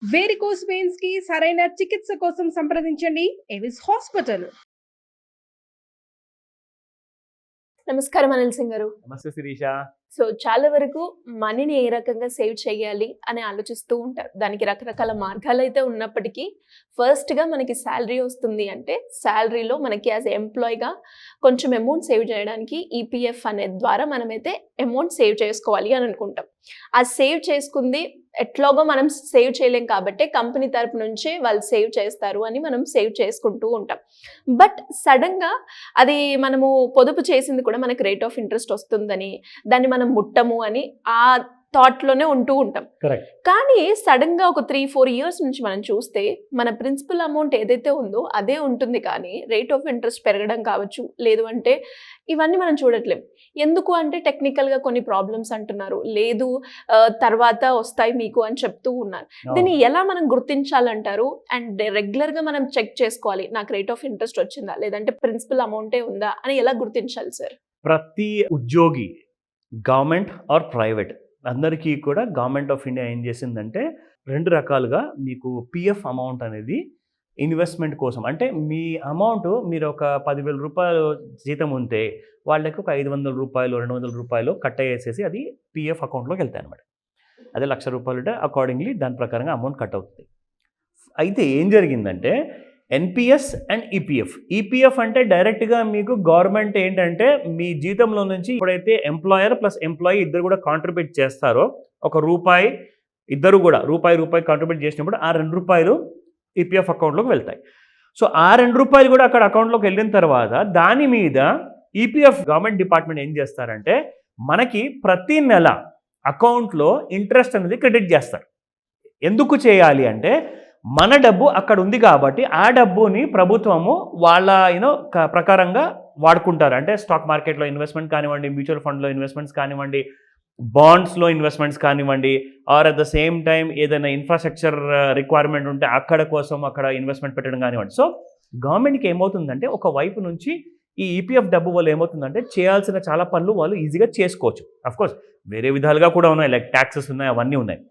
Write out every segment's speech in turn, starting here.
Varicose veins కి సరైన చికిత్స కోసం సంప్రదించండి ఎవిస్ హాస్పిటల్. నమస్కారం అనిల్ సింగ్ గారు. నమస్తే శిరీష. సో చాలా వరకు మనీని ఏ రకంగా సేవ్ చేయాలి అని ఆలోచిస్తూ ఉంటారు. దానికి రకరకాల మార్గాలైతే ఉన్నప్పటికీ ఫస్ట్‌గా మనకి సాలరీ వస్తుంది అంటే సాలరీలో మనకి యాజ్ ఎంప్లాయ్‌గా కొంచెం అమౌంట్ సేవ్ చేయడానికి ఈపీఎఫ్ అనే ద్వారా మనమైతే అమౌంట్ సేవ్ చేసుకోవాలి అని అనుకుంటాం. ఆ సేవ్ చేసుకుంది ఎట్లాగో మనం సేవ్ చేయలేం కాబట్టి కంపెనీ తరపు నుంచే వాళ్ళు సేవ్ చేస్తారు అని మనం సేవ్ చేసుకుంటూ ఉంటాం. బట్ సడన్‌గా అది మనము పొదుపు చేసింది కూడా మనకి రేట్ ఆఫ్ ఇంట్రెస్ట్ వస్తుందని, దాన్ని మనం ముట్టము అని ఆ థాట్‌లోనే ఉంటూ ఉంటాం. కరెక్ట్. కానీ సడన్‌గా ఒక 3-4 ఇయర్స్ నుంచి మనం చూస్తే మన ప్రిన్సిపల్ అమౌంట్ ఏదైతే ఉందో అదే ఉంటుంది, కానీ రేట్ ఆఫ్ ఇంట్రెస్ట్ పెరగడం కావచ్చు, లేదు అంటే ఇవన్నీ మనం చూడట్లేం. ఎందుకు అంటే టెక్నికల్‌గా కొన్ని ప్రాబ్లమ్స్ అంటున్నారు, లేదు తర్వాత వస్తాయి మీకు అని చెప్తూ ఉన్నారు. దీన్ని ఎలా మనం గుర్తించాలంటారు? అండ్ రెగ్యులర్‌గా మనం చెక్ చేసుకోవాలి, నాకు రేట్ ఆఫ్ ఇంట్రెస్ట్ వచ్చిందా లేదంటే ప్రిన్సిపల్ అమౌంటే ఉందా అని ఎలా గుర్తించాలి సార్? ప్రతి ఉద్యోగి గవర్నమెంట్ ఆర్ ప్రైవేట్ అందరికీ కూడా గవర్నమెంట్ ఆఫ్ ఇండియా ఏం చేసిందంటే 2 రకాలుగా మీకు పిఎఫ్ అమౌంట్ అనేది ఇన్వెస్ట్మెంట్ కోసం, అంటే మీ అమౌంట్ మీరు ఒక 10,000 రూపాయలు జీతం ఉంటే వాళ్ళకి ఒక 500 రూపాయలు 200 రూపాయలు కట్ అయ్యేసేసి అది పిఎఫ్ అకౌంట్లోకి వెళ్తాయి అనమాట. అదే 1,00,000 రూపాయలు ఉంటే అకార్డింగ్లీ దాని ప్రకారంగా అమౌంట్ కట్ అవుతుంది. అయితే ఏం జరిగిందంటే ఎన్పిఎస్ అండ్ ఈపీఎఫ్. ఈపీఎఫ్ అంటే డైరెక్ట్గా మీకు గవర్నమెంట్ ఏంటంటే మీ జీతంలో నుంచి ఎప్పుడైతే ఎంప్లాయర్ ప్లస్ ఎంప్లాయీ ఇద్దరు కూడా కాంట్రిబ్యూట్ చేస్తారో, ఒక రూపాయి ఇద్దరు కూడా రూపాయి కాంట్రిబ్యూట్ చేసినప్పుడు ఆ 2 రూపాయలు ఈపీఎఫ్ అకౌంట్లోకి వెళ్తాయి. సో ఆ 2 రూపాయలు కూడా అక్కడ అకౌంట్లోకి వెళ్ళిన తర్వాత దాని మీద ఈపీఎఫ్ గవర్నమెంట్ డిపార్ట్మెంట్ ఏం చేస్తారంటే మనకి ప్రతి నెల అకౌంట్లో ఇంట్రెస్ట్ అనేది క్రెడిట్ చేస్తారు. ఎందుకు చేయాలి అంటే మన డబ్బు అక్కడ ఉంది కాబట్టి ఆ డబ్బుని ప్రభుత్వము వాళ్ళ ప్రకారంగా వాడుకుంటారు. అంటే స్టాక్ మార్కెట్లో ఇన్వెస్ట్మెంట్ కానివ్వండి, మ్యూచువల్ ఫండ్లో ఇన్వెస్ట్మెంట్స్ కానివ్వండి, బాండ్స్లో ఇన్వెస్ట్మెంట్స్ కానివ్వండి, or at the same time ఏదైనా ఇన్ఫ్రాస్ట్రక్చర్ రిక్వైర్మెంట్ ఉంటే అక్కడ ఇన్వెస్ట్మెంట్ పెట్టడం కానివ్వండి. సో గవర్నమెంట్కి ఏమవుతుందంటే ఒక వైపు నుంచి ఈ ఈపీఎఫ్ డబ్బు వల్ల ఏమవుతుందంటే చేయాల్సిన చాలా పనులు వాళ్ళు ఈజీగా చేసుకోవచ్చు. అఫ్కోర్స్ వేరే విధాలుగా కూడా ఉన్నాయి, లైక్ ట్యాక్సెస్ ఉన్నాయి, అవన్నీ ఉన్నాయి.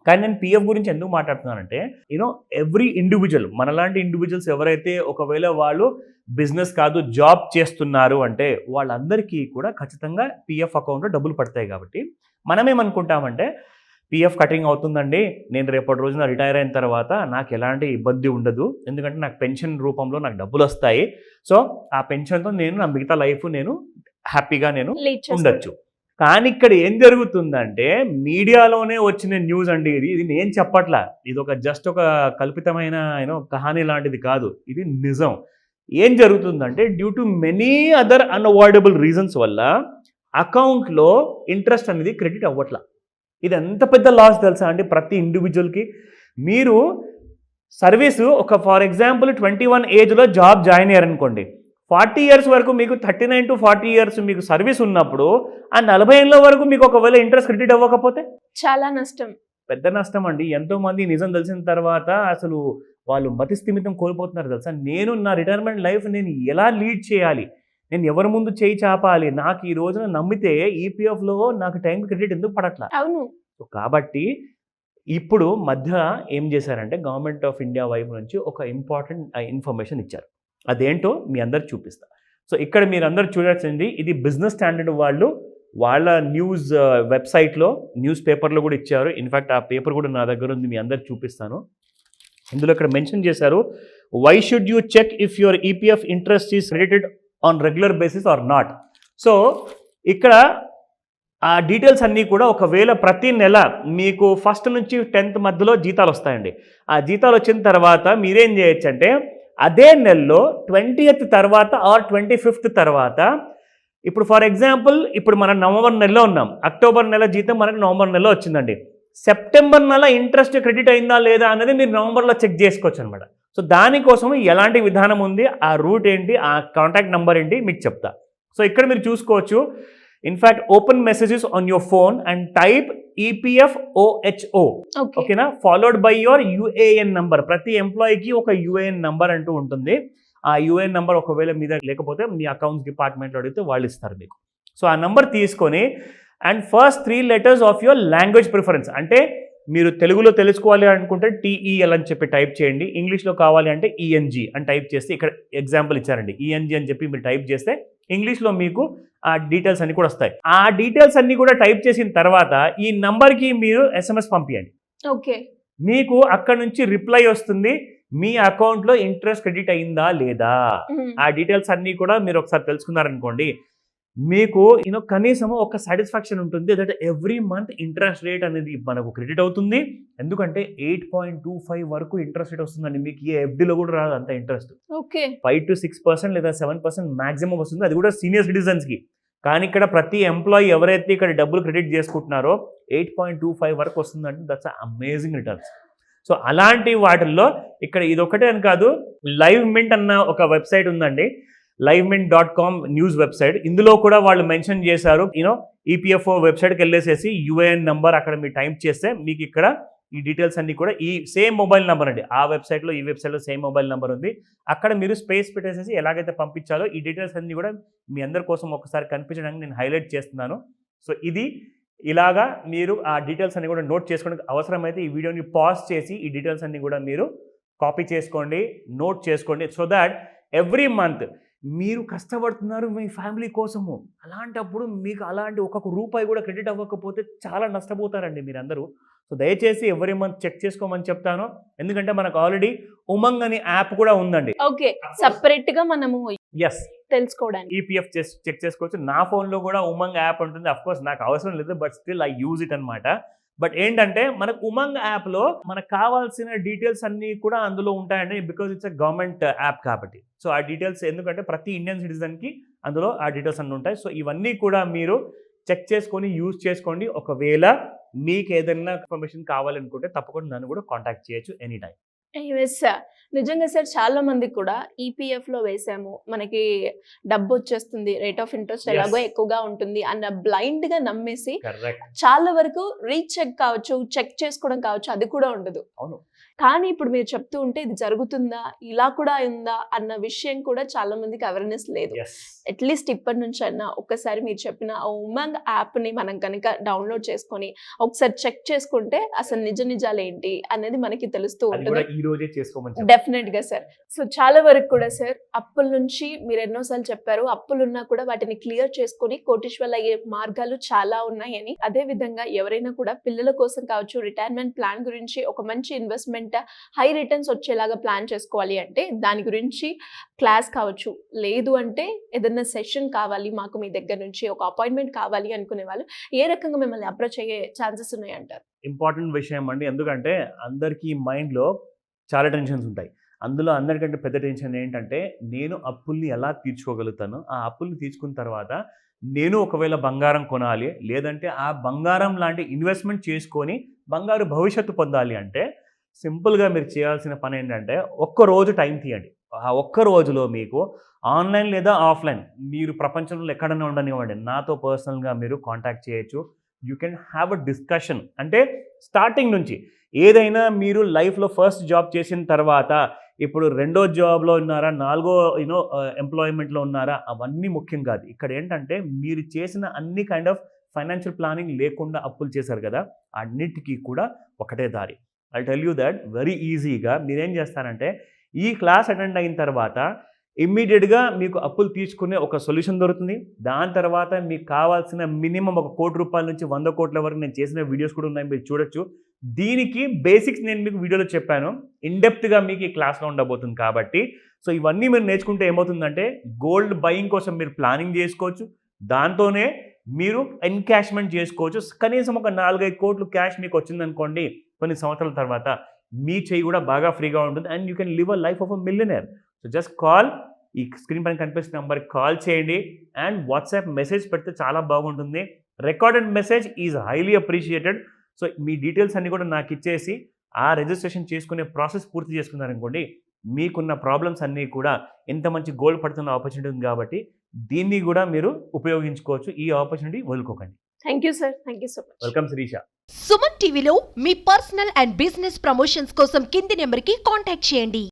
కానీ నేను పిఎఫ్ గురించి ఎందుకు మాట్లాడుతున్నానంటే ఎవ్రీ ఇండివిజువల్, మనలాంటి ఇండివిజువల్స్ ఎవరైతే ఒకవేళ వాళ్ళు బిజినెస్ కాదు జాబ్ చేస్తున్నారు అంటే వాళ్ళందరికీ కూడా ఖచ్చితంగా పిఎఫ్ అకౌంట్లో డబ్బులు పడతాయి. కాబట్టి మనం ఏమనుకుంటామంటే పిఎఫ్ కటింగ్ అవుతుందండి, నేను రేపటి రోజున రిటైర్ అయిన తర్వాత నాకు ఎలాంటి ఇబ్బంది ఉండదు, ఎందుకంటే నాకు పెన్షన్ రూపంలో నాకు డబ్బులు వస్తాయి, సో ఆ పెన్షన్తో నేను నా మిగతా లైఫ్ నేను హ్యాపీగా నేను ఉండొచ్చు. కానీ ఇక్కడ ఏం జరుగుతుందంటే మీడియాలోనే వచ్చిన న్యూస్ అండి, ఇది నేను చెప్పట్లా, ఇది జస్ట్ ఒక కల్పితమైన కహానీ లాంటిది కాదు, ఇది నిజం. ఏం జరుగుతుందంటే due to many other unavoidable reasons వల్ల అకౌంట్లో ఇంట్రెస్ట్ అనేది క్రెడిట్ అవ్వట్లా. ఇది ఎంత పెద్ద లాస్ తెలుసా అండి ప్రతి ఇండివిజువల్కి. మీరు సర్వీసు ఫర్ ఎగ్జాంపుల్ 21 ఏజ్లో జాబ్ జాయిన్ అయ్యారనుకోండి, 40 ఇయర్స్ వరకు మీకు 39 to 40 ఇయర్స్ మీకు సర్వీస్ ఉన్నప్పుడు ఆ 40 ఏళ్ళ వరకు మీకు ఒకవేళ ఇంట్రెస్ట్ క్రెడిట్ అవ్వకపోతే చాలా నష్టం, పెద్ద నష్టం అండి. ఎంతోమంది నిజం తెలిసిన తర్వాత అసలు వాళ్ళు మతిస్థిమితం కోల్పోతున్నారు తెలుసా. నేను నా రిటైర్మెంట్ లైఫ్ నేను ఎలా లీడ్ చేయాలి, నేను ఎవరి ముందు చేయి చాపాలి, నాకు ఈ రోజున నమ్మితే ఈపీఎఫ్లో నాకు టైం క్రెడిట్ ఎందుకు పడట్లా. అవును. కాబట్టి ఇప్పుడు మధ్య ఏం చేశారంటే గవర్నమెంట్ ఆఫ్ ఇండియా వైపు నుంచి ఒక ఇంపార్టెంట్ ఇన్ఫర్మేషన్ ఇచ్చారు. అదేంటో మీ అందరు చూపిస్తా. సో ఇక్కడ మీరు అందరు చూడాల్సింది, ఇది బిజినెస్ స్టాండర్డ్ వాళ్ళ న్యూస్ వెబ్సైట్లో న్యూస్ పేపర్లో కూడా ఇచ్చారు. ఇన్ఫ్యాక్ట్ ఆ పేపర్ కూడా నా దగ్గర ఉంది, మీ అందరికి చూపిస్తాను. ఇందులో ఇక్కడ మెన్షన్ చేశారు, why should you check if your EPF interest is credited on regular basis or not. So ఇక్కడ ఆ డీటెయిల్స్ అన్నీ కూడా ఒకవేళ ప్రతి నెల మీకు 1st నుంచి 10th మధ్యలో జీతాలు వస్తాయండి. ఆ జీతాలు వచ్చిన తర్వాత మీరేం చేయొచ్చు అంటే అదే నెలలో 20th తర్వాత ఆర్ 25th తర్వాత, ఇప్పుడు ఫర్ ఎగ్జాంపుల్ ఇప్పుడు మనం నవంబర్ నెలలో ఉన్నాం, అక్టోబర్ నెల జీతం మనకు నవంబర్ నెలలో వచ్చిందండి, సెప్టెంబర్ నెల ఇంట్రెస్ట్ క్రెడిట్ అయిందా లేదా అనేది మీరు నవంబర్లో చెక్ చేసుకోవచ్చు అనమాట. సో దానికోసం ఎలాంటి విధానం ఉంది, ఆ రూట్ ఏంటి, ఆ కాంటాక్ట్ నెంబర్ ఏంటి మీకు చెప్తా. సో ఇక్కడ మీరు చూసుకోవచ్చు, in fact open messages on your phone and type EPFOHO, ఓకేనా, followed by your UAN number. ప్రతి ఎంప్లాయీకి ఒక యుఏఎన్ నంబర్ అంటూ ఉంటుంది. ఆ యుఏఎన్ నంబర్ ఒకవేళ మీ దగ్గర లేకపోతే మీ అకౌంట్స్ డిపార్ట్మెంట్లో అడిగితే వాళ్ళు ఇస్తారు మీకు. సో ఆ నంబర్ తీసుకొని and first 3 letters of your language preference, అంటే మీరు తెలుగులో తెలుసుకోవాలి అనుకుంటే TEL అని చెప్పి టైప్ చేయండి. ఇంగ్లీష్లో కావాలి అంటే ENG అని టైప్ చేస్తే ఇక్కడ ఎగ్జాంపుల్ ఇచ్చారండి. ENG అని చెప్పి మీరు టైప్ చేస్తే ఇంగ్లీష్లో మీకు ఆ డీటెయిల్స్ అన్ని కూడా వస్తాయి. ఆ డీటెయిల్స్ అన్ని కూడా టైప్ చేసిన తర్వాత ఈ నంబర్కి మీరు SMS పంపించండి. ఓకే. మీకు అక్కడ నుంచి రిప్లై వస్తుంది, మీ అకౌంట్లో ఇంట్రెస్ట్ క్రెడిట్ అయిందా లేదా. ఆ డీటెయిల్స్ అన్నీ కూడా మీరు ఒకసారి తెలుసుకున్నారనుకోండి, మీకు కనీసం ఒక సాటిస్ఫాక్షన్ ఉంటుంది that every month interest rate అనేది మనకు క్రెడిట్ అవుతుంది. ఎందుకంటే 8.25 వరకు ఇంట్రెస్ట్ రేట్ వస్తుందండి. మీకు ఏ FDలో కూడా రాదు అంత ఇంట్రెస్ట్. ఓకే. 5 to 6% లేదా 7% మాక్సిమం వస్తుంది. అది కూడా సీనియర్ సిటిజన్స్కి. కానీ ఇక్కడ ప్రతి ఎంప్లాయీ ఎవరైతే ఇక్కడ డబ్బులు క్రెడిట్ చేసుకుంటున్నారో 8.25 వరకు వస్తుందంటే దట్స్ అమేజింగ్ రిటర్న్స్. సో అలాంటి వాటిల్లో ఇక్కడ ఇదొకటే అని కాదు, లైవ్ మింట్ అన్న ఒక వెబ్సైట్ ఉందండి, livemint.com న్యూస్ వెబ్సైట్. ఇందులో కూడా వాళ్ళు మెన్షన్ చేశారు, EPFO వెబ్సైట్కి వెళ్ళేసేసి UAN నెంబర్ అక్కడ మీరు టైప్ చేస్తే మీకు ఇక్కడ ఈ డీటెయిల్స్ అన్ని కూడా ఈ సేమ్ మొబైల్ నెంబర్ అండి. ఆ వెబ్సైట్లో ఈ వెబ్సైట్లో సేమ్ మొబైల్ నెంబర్ ఉంది. అక్కడ మీరు స్పేస్ పెట్టేసేసి ఎలాగైతే పంపించాలో ఈ డీటెయిల్స్ అన్ని కూడా మీ అందరి కోసం ఒకసారి కనిపించడానికి నేను హైలైట్ చేస్తున్నాను. సో ఇది ఇలాగా మీరు ఆ డీటెయిల్స్ అన్ని కూడా నోట్ చేసుకోవడానికి అవసరమైతే ఈ వీడియోని పాజ్ చేసి ఈ డీటెయిల్స్ అన్ని కూడా మీరు కాపీ చేసుకోండి, నోట్ చేసుకోండి. సో దాట్ ఎవ్రీ మంత్ మీరు కష్టపడుతున్నారు మీ ఫ్యామిలీ కోసము. అలాంటప్పుడు మీకు అలాంటి ఒక్కొక్క రూపాయి కూడా క్రెడిట్ అవ్వకపోతే చాలా నష్టపోతారండి మీరందరూ. సో దయచేసి ఎవ్రీ మంత్ చెక్ చేసుకోమని చెప్తాను. ఎందుకంటే మనకు ఆల్రెడీ ఉమంగ్ అనే యాప్ కూడా ఉందండి. ఓకే. సెపరేట్ గా మనము ఎస్ తెలుసుకోవడానికి EPF చెక్ చేసుకోవచ్చు. నా ఫోన్లో కూడా ఉమంగ్ యాప్ ఉంటుంది. అఫ్ కోర్స్ నాకు అవసరం లేదు, but still I use it అనమాట. బట్ ఏంటంటే మనకు ఉమంగ్ యాప్లో మనకు కావాల్సిన డీటెయిల్స్ అన్నీ కూడా అందులో ఉంటాయండి. Because it's a government app కాబట్టి. సో ఆ డీటెయిల్స్ ఎందుకంటే ప్రతి ఇండియన్ సిటిజన్కి అందులో ఆ డీటెయిల్స్ అన్నీ ఉంటాయి. సో ఇవన్నీ కూడా మీరు చెక్ చేసుకొని యూజ్ చేసుకోండి. ఒకవేళ మీకు ఏదైనా ఇన్ఫర్మేషన్ కావాలనుకుంటే తప్పకుండా నన్ను కూడా కాంటాక్ట్ చేయొచ్చు ఎనీ టైం. సార్ నిజంగా సార్ చాలా మందికి కూడా ఈపీఎఫ్లో వేసాము, మనకి డబ్బు వచ్చేస్తుంది, రేట్ ఆఫ్ ఇంట్రెస్ట్ ఎలాగో ఎక్కువగా ఉంటుంది అన్న బ్లైండ్గా నమ్మేసి చాలా వరకు రీచెక్ కావచ్చు, చెక్ చేసుకోవడం కావచ్చు, అది కూడా ఉండదు. అవును. కానీ ఇప్పుడు మీరు చెప్తూ ఉంటే ఇది జరుగుతుందా, ఇలా కూడా ఉందా అన్న విషయం కూడా చాలా మందికి అవేర్నెస్ లేదు. అట్లీస్ట్ ఇప్పటి నుంచి అన్నా ఒక్కసారి మీరు చెప్పిన ఆ ఉమంగ్ యాప్ని మనం కనుక డౌన్లోడ్ చేసుకొని ఒకసారి చెక్ చేసుకుంటే అసలు నిజాలు ఏంటి అనేది మనకి తెలుస్తూ ఉంటుంది. డెఫినెట్ గా సార్. సో చాలా వరకు కూడా సార్ అప్పుల నుంచి మీరు ఎన్నోసార్లు చెప్పారు, అప్పులున్నా కూడా వాటిని క్లియర్ చేసుకొని కోటీశ్వర్లు అయ్యే మార్గాలు చాలా ఉన్నాయని. అదే విధంగా ఎవరైనా కూడా పిల్లల కోసం కావచ్చు, రిటైర్మెంట్ ప్లాన్ గురించి ఒక మంచి ఇన్వెస్ట్మెంట్ హై రిటర్న్స్ వచ్చేలాగా ప్లాన్ చేసుకోవాలి అంటే దాని గురించి క్లాస్ కావచ్చు, లేదు అంటే ఏదైనా సెషన్ కావాలి మాకు మీ దగ్గర నుంచి, ఒక అపాయింట్మెంట్ కావాలి అనుకునే వాళ్ళు ఏ రకంగా మిమ్మల్ని అప్రోచ్ అయ్యే ఛాన్సెస్ ఉన్నాయంటారు? ఇంపార్టెంట్ విషయం అండి. ఎందుకంటే అందరికీ మైండ్లో చాలా టెన్షన్స్ ఉంటాయి. అందులో అందరికంటే పెద్ద టెన్షన్ ఏంటంటే నేను అప్పుల్ని ఎలా తీర్చుకోగలుగుతాను, ఆ అప్పుల్ని తీర్చుకున్న తర్వాత నేను ఒకవేళ బంగారం కొనాలి, లేదంటే ఆ బంగారం లాంటి ఇన్వెస్ట్మెంట్ చేసుకొని బంగారు భవిష్యత్తు పొందాలి అంటే సింపుల్గా మీరు చేయాల్సిన పని ఏంటంటే ఒక్కరోజు టైం తీయండి. ఆ ఒక్క రోజులో మీకు ఆన్లైన్ లేదా ఆఫ్లైన్ మీరు ప్రపంచంలో ఎక్కడైనా ఉండనివ్వండి, నాతో పర్సనల్గా మీరు కాంటాక్ట్ చేయొచ్చు. You can have a discussion. అంటే స్టార్టింగ్ నుంచి ఏదైనా మీరు లైఫ్లో ఫస్ట్ జాబ్ చేసిన తర్వాత ఇప్పుడు రెండో జాబ్లో ఉన్నారా, నాలుగో ఎంప్లాయ్మెంట్లో ఉన్నారా, అవన్నీ ముఖ్యం కాదు. ఇక్కడ ఏంటంటే మీరు చేసిన అన్ని కైండ్ ఆఫ్ ఫైనాన్షియల్ ప్లానింగ్ లేకుండా అప్పులు చేశారు కదా, అన్నిటికీ కూడా ఒకటే దారి. I tell you that very ఈజీగా మీరేం చేస్తారంటే ఈ క్లాస్ అటెండ్ అయిన తర్వాత ఇమ్మీడియట్గా మీకు అప్పులు తీసుకునే ఒక సొల్యూషన్ దొరుకుతుంది. దాని తర్వాత మీకు కావాల్సిన మినిమం 1 కోటి రూపాయల నుంచి 100 కోట్ల వరకు నేను చేసిన వీడియోస్ కూడా ఉన్నాయి, మీరు చూడొచ్చు. దీనికి బేసిక్స్ నేను మీకు వీడియోలో చెప్పాను, ఇన్డెప్త్గా మీకు ఈ క్లాస్లో ఉండబోతుంది కాబట్టి. సో ఇవన్నీ మీరు నేర్చుకుంటే ఏమవుతుందంటే గోల్డ్ బయింగ్ కోసం మీరు ప్లానింగ్ చేసుకోవచ్చు, దాంతోనే మీరు ఎన్కాష్మెంట్ చేసుకోవచ్చు. కనీసం ఒక 4-5 కోట్లు క్యాష్ మీకు వచ్చిందనుకోండి, కొన్ని సంవత్సరాల తర్వాత మీ చేయి కూడా బాగా ఫ్రీగా ఉంటుంది and you can live a life of a millionaire. So just call, ఈ స్క్రీన్ పైన కనిపిస్తున్న నెంబర్కి కాల్ చేయండి అండ్ వాట్సాప్ మెసేజ్ పెడితే చాలా బాగుంటుంది. Recorded message is highly appreciated. So me details అన్నీ కూడా నాకు ఇచ్చేసి ఆ రిజిస్ట్రేషన్ చేసుకునే ప్రాసెస్ పూర్తి చేసుకున్నారనుకోండి, మీకున్న ప్రాబ్లమ్స్ అన్నీ కూడా ఎంత మంచి గోల్డ్ పడుతున్న ఆపర్చునిటీ ఉంది కాబట్టి దీన్ని కూడా మీరు ఉపయోగించుకోవచ్చు. ఈ ఆపర్చునిటీ వదులుకోకండి. Thank you sir. Thank you so much. Welcome Sirisha. Suman టీవీలో మీ పర్సనల్ అండ్ బిజినెస్ ప్రమోషన్స్ కోసం కింది నెంబర్కి కాంటాక్ట్ చేయండి.